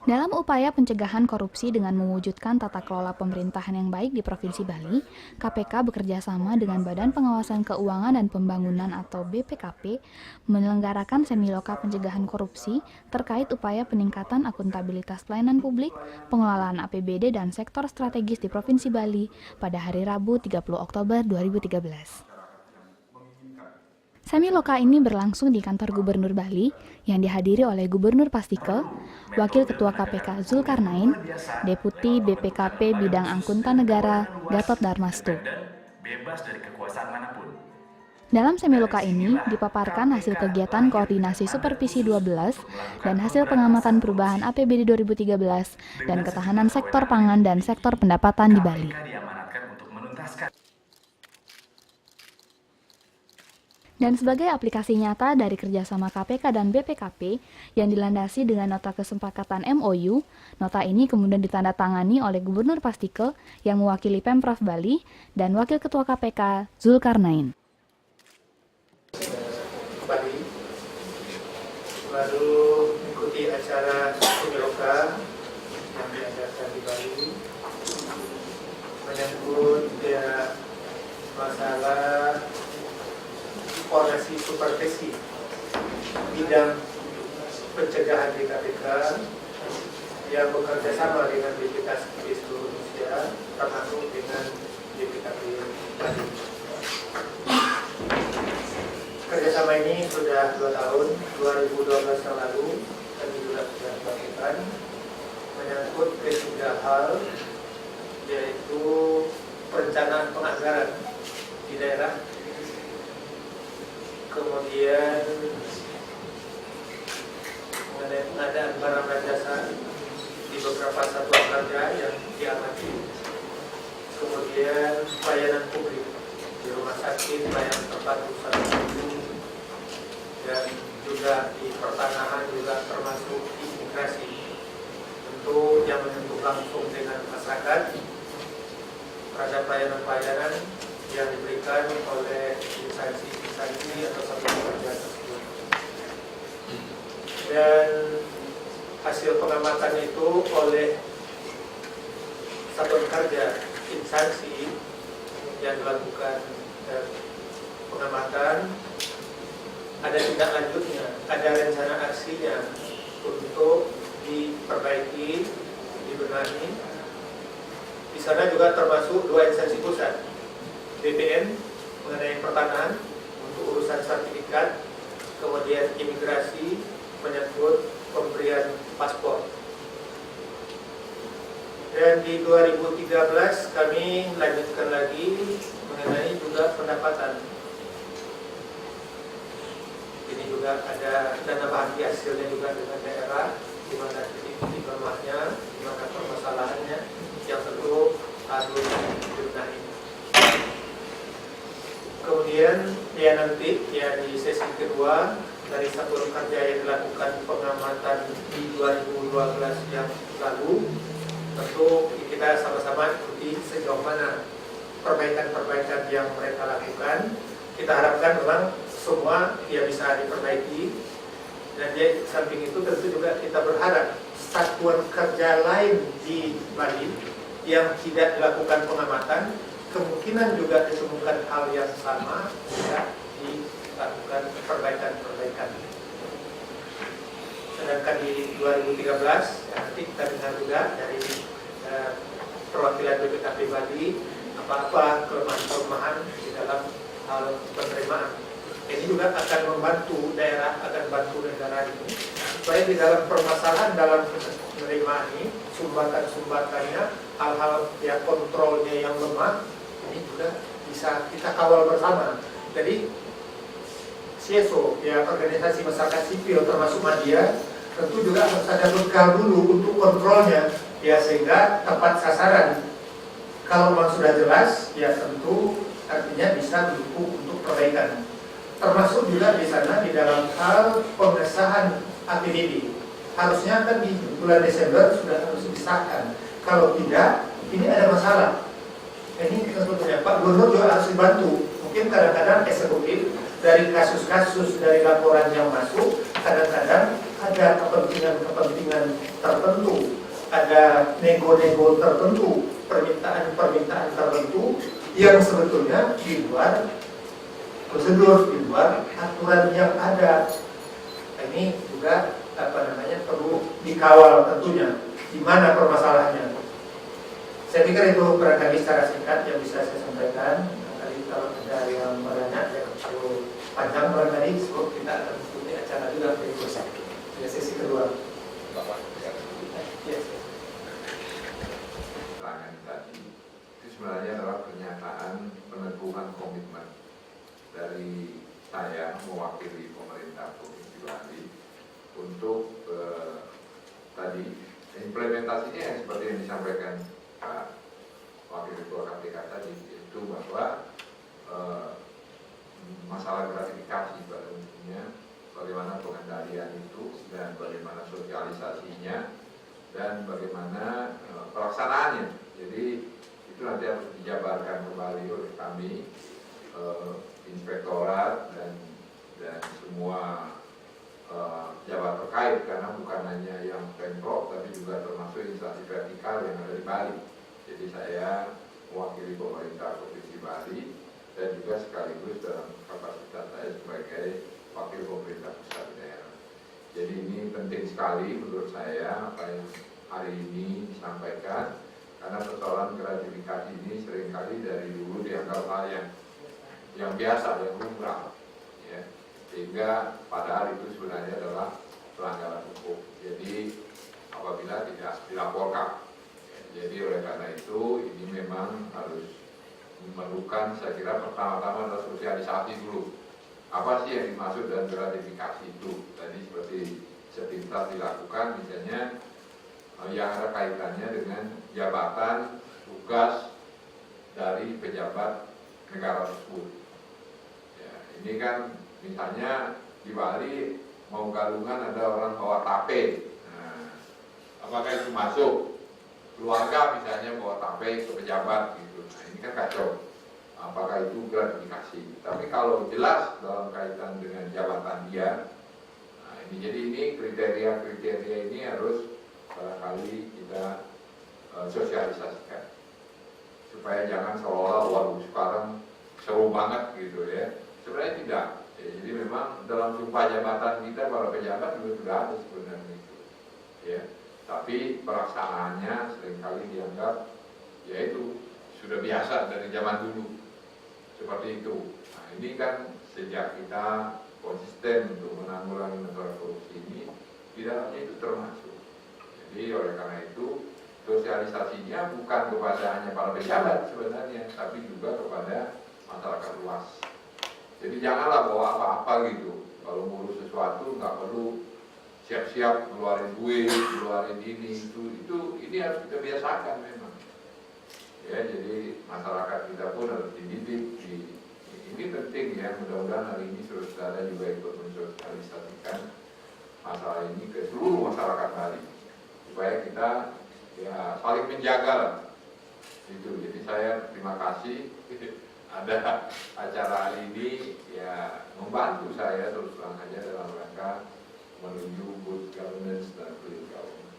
Dalam upaya pencegahan korupsi dengan mewujudkan tata kelola pemerintahan yang baik di Provinsi Bali, KPK bekerja sama dengan Badan Pengawasan Keuangan dan Pembangunan atau BPKP menyelenggarakan semiloka pencegahan korupsi terkait upaya peningkatan akuntabilitas pelayanan publik, pengelolaan APBD dan sektor strategis di Provinsi Bali pada hari Rabu 30 Oktober 2013. Semiloka ini berlangsung di kantor Gubernur Bali yang dihadiri oleh Gubernur Pastike, Wakil Ketua KPK Zulkarnain, Deputi BPKP Bidang Angkutan Negara Gatot Darmastu. Bebas dari kekuasaan manapun. Dalam semiloka ini dipaparkan hasil kegiatan koordinasi supervisi 12 dan hasil pengamatan perubahan APBD 2013 dan ketahanan sektor pangan dan sektor pendapatan di Bali. Dan sebagai aplikasi nyata dari kerjasama KPK dan BPKP yang dilandasi dengan nota kesepakatan MOU, nota ini kemudian ditandatangani oleh Gubernur Pastike yang mewakili Pemprov Bali dan Wakil Ketua KPK Zulkarnain. Bali baru mengikuti acara Semiloka yang diadakan di Bali menyangkut masalah koordinasi supervisi bidang pencegahan di KPK yang bekerja sama dengan BPKP di seluruh Indonesia, termasuk dengan BPKP Bali. Kerjasama ini sudah 2 tahun, 2012 yang lalu kami juga sudah melakukan menyangkut ketiga hal, yaitu perencanaan penganggaran di daerah, kemudian mengenai pengadaan barang dan jasa di beberapa satuan kerja yang diamati, kemudian pelayanan publik di rumah sakit, pelayanan tempat usaha dan juga di pertanahan, juga termasuk imigrasi, tentu yang menyentuh langsung dengan masyarakat terhadap pelayanan-pelayanan yang diberikan oleh instansi atau satuan kerja tersebut. Dan hasil pengamatan itu oleh satuan kerja instansi yang dilakukan pengamatan, ada tindak lanjutnya, ada rencana aksinya untuk diperbaiki, dibenahi. Di sana juga termasuk 2 instansi pusat, BPN mengenai pertanahan untuk urusan sertifikat, kemudian imigrasi menyangkut pemberian paspor. Dan di 2013 kami lanjutkan lagi mengenai juga pendapatan. Ini juga ada dana bagi hasilnya juga dengan daerah, di mana titik lemahnya, di mana permasalahannya, yang tentu harus dibenahi. Kemudian nanti di sesi kedua dari satuan kerja yang dilakukan pengamatan di 2012 yang lalu, tentu kita sama-sama ikuti sejauh mana perbaikan-perbaikan yang mereka lakukan. Kita harapkan memang semua bisa diperbaiki, dan di samping itu tentu juga kita berharap satuan kerja lain di Bali yang tidak dilakukan pengamatan kemungkinan juga ditemukan hal yang sama, bisa dilakukan perbaikan-perbaikan. Sedangkan di 2013 nanti kita dengar juga dari perwakilan BPKP Bali apa-apa kelemahan-kelemahan di dalam hal penerimaan. Ini juga akan membantu daerah, akan bantu negara ini supaya di dalam permasalahan dalam penerimaan ini, sumbatan-sumbatannya, hal-hal kontrolnya yang lemah, ini juga bisa kita kawal bersama. Jadi CSO, organisasi masyarakat sipil termasuk media, tentu juga harus ada bekal dulu untuk kontrolnya, sehingga tepat sasaran. Kalau memang sudah jelas, tentu artinya bisa didukung untuk perbaikan. Termasuk juga di sana di dalam hal pengesahan APBD. Harusnya kan di bulan Desember sudah harus disahkan. Kalau tidak, ini ada masalah. Ini tentunya Pak Gubernur juga harus dibantu. Mungkin kadang-kadang eksekutif dari kasus-kasus, dari laporan yang masuk, kadang-kadang ada kepentingan-kepentingan tertentu, ada nego-nego tertentu, permintaan-permintaan tertentu yang sebetulnya di luar prosedur, di luar aturan yang ada. Ini juga perlu dikawal tentunya. Di mana permasalahannya? Saya pikir itu barangkali secara singkat yang bisa saya sampaikan. Barangkali kalau ada yang bertanya, ya perlu panjang barangkali. Sebelum kita akan ikuti acara juga berikutnya. Ya, sesi kedua. Yes. Keterangan tadi itu sebenarnya adalah pernyataan peneguhan komitmen dari saya mewakili pemerintah Provinsi Bali untuk tadi implementasinya yang seperti yang disampaikan Pak Wakil Ketua KPK tadi, yaitu bahwa masalah gratifikasi pada umumnya, bagaimana pengendalian itu dan bagaimana sosialisasinya dan bagaimana pelaksanaannya. Jadi itu nanti harus dijabarkan kembali oleh kami, inspektorat dan semua jabat terkait, karena bukan hanya yang Pemprov tapi juga termasuk instansi vertikal yang ada di Bali. Jadi saya mewakili pemerintah Provinsi Bali dan juga sekaligus dalam kapasitas saya sebagai wakil pemerintah pusat daerah. Jadi ini penting sekali menurut saya apa yang hari ini disampaikan, karena persoalan gratifikasi ini seringkali dari dulu dianggap hal yang biasa, yang lumrah, ya. Sehingga padahal itu sebenarnya adalah pelanggaran hukum. Jadi apabila tidak dilaporkan, jadi oleh karena itu ini memang harus memerlukan, saya kira pertama-tama adalah sosialisasi dulu. Apa sih yang dimaksud dengan gratifikasi itu? Tadi seperti sepintas dilakukan, misalnya yang ada kaitannya dengan jabatan, tugas dari pejabat negara tersebut. Ya, ini kan misalnya di Bali mau galungan ada orang bawa tape. Nah, apakah itu masuk? Keluarga misalnya bawa tape ke pejabat gitu. Nah, ini kan kacau. Apakah itu gratifikasi? Tapi kalau jelas dalam kaitan dengan jabatan dia, nah ini jadi ini kriteria ini harus barangkali kita sosialisasikan supaya jangan seolah-olah waduh sekarang seru banget gitu ya. Sebenarnya tidak. Ya, jadi memang dalam sumpah jabatan kita para pejabat juga sudah ada sebenarnya itu. Ya. Tapi pelaksanaannya seringkali dianggap yaitu sudah biasa dari zaman dulu. Seperti itu. Nah, ini kan sejak kita konsisten untuk menanggulangi masalah korupsi ini, di dalamnya itu termasuk. Jadi oleh karena itu sosialisasinya bukan kepada hanya para pejabat sebenarnya, tapi juga kepada masyarakat luas. Jadi janganlah bawa apa-apa gitu. Kalau ngurus sesuatu nggak perlu siap-siap keluarin duit, keluarin ini ini harus kita biasakan memang. Ya, jadi masyarakat kita pun harus dididik. Ini penting ya, mudah-mudahan hari ini saudara juga ikut mensosialisasikan masalah ini ke seluruh masyarakat Bali supaya kita ya saling menjaga lah. Itu. Jadi saya terima kasih ada acara hari ini ya membantu saya terus terang aja dalam rangka menuju good governance dan clean government.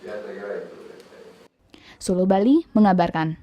Ya saya kira itu. Solo Bali mengabarkan.